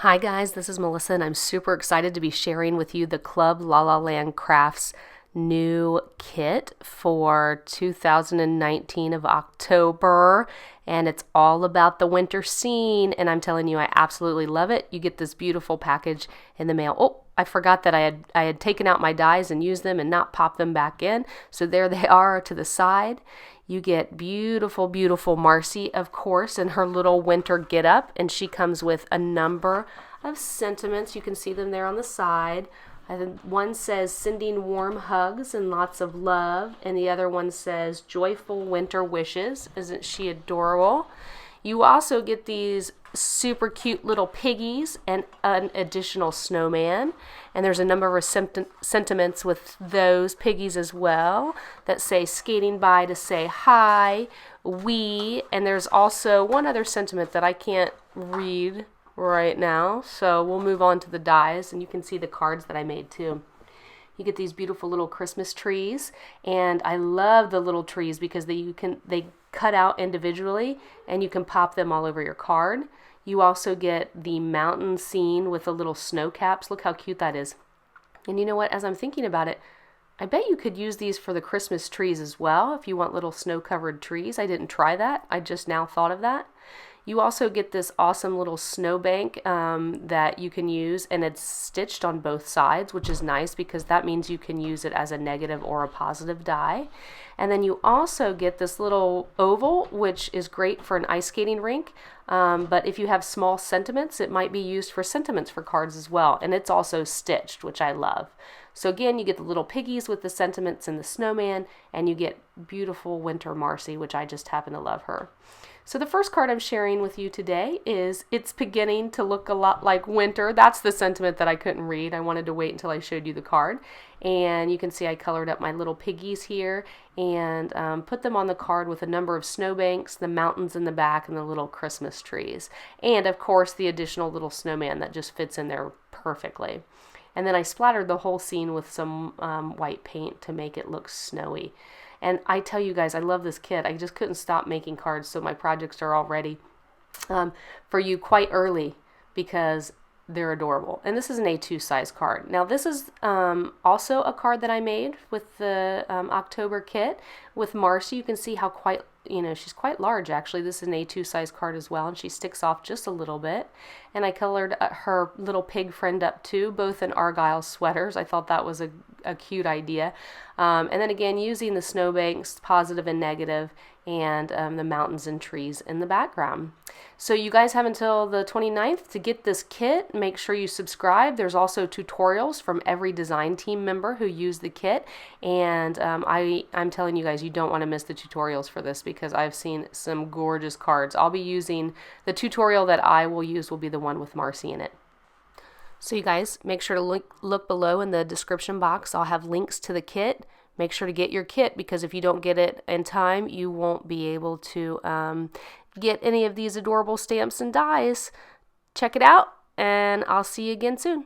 Hi guys, this is Melissa and I'm super excited to be sharing with you the Club La La Land Crafts new kit for 2019 of October, and it's all about the winter scene, and I'm telling you I absolutely love it. You get this beautiful package in the mail. Oh, I forgot that I had taken out my dies and used them and not popped them back in. So there they are to the side. You get beautiful, beautiful Marcy, of course, in her little winter get up, and she comes with a number of sentiments. You can see them there on the side. One says sending warm hugs and lots of love, and the other one says joyful winter wishes. Isn't she adorable? You also get these super cute little piggies and an additional snowman. And there's a number of sentiments with those piggies as well that say skating by to say hi, we. And there's also one other sentiment that I can't read right now. So we'll move on to the dies, and you can see the cards that I made too. You get these beautiful little Christmas trees, and I love the little trees because they cut out individually and you can pop them all over your card. You also get the mountain scene with the little snow caps. Look how cute that is. And you know what, as I'm thinking about it, I bet you could use these for the Christmas trees as well if you want little snow-covered trees. I didn't try that. I just now thought of that. You also get this awesome little snowbank that you can use, and it's stitched on both sides, which is nice because that means you can use it as a negative or a positive die. And then you also get this little oval, which is great for an ice skating rink. But if you have small sentiments, it might be used for sentiments for cards as well. And it's also stitched, which I love. So again, you get the little piggies with the sentiments and the snowman, and you get beautiful winter Marcy, which I just happen to love her. So the first card I'm sharing with you today is It's Beginning to Look a Lot Like Winter. That's the sentiment that I couldn't read. I wanted to wait until I showed you the card. And you can see I colored up my little piggies here and put them on the card with a number of snowbanks, the mountains in the back, and the little Christmas trees. And of course the additional little snowman that just fits in there perfectly. And then I splattered the whole scene with some white paint to make it look snowy. And I tell you guys, I love this kit. I just couldn't stop making cards, so my projects are all ready for you quite early because they're adorable. And this is an A2 size card. Now this is also a card that I made with the October kit with Marcy. You can see how she's quite large actually. This is an A2 size card as well, and she sticks off just a little bit. And I colored her little pig friend up too, both in Argyle sweaters. I thought that was a cute idea. And then again, using the snowbanks, positive and negative, and the mountains and trees in the background. So you guys have until the 29th to get this kit. Make sure you subscribe. There's also tutorials from every design team member who used the kit. And I'm telling you guys, you don't want to miss the tutorials for this because I've seen some gorgeous cards. I'll be using, the tutorial that I will use will be the one with Marcy in it. So you guys, make sure to look below in the description box. I'll have links to the kit. Make sure to get your kit because if you don't get it in time, you won't be able to get any of these adorable stamps and dies. Check it out, and I'll see you again soon.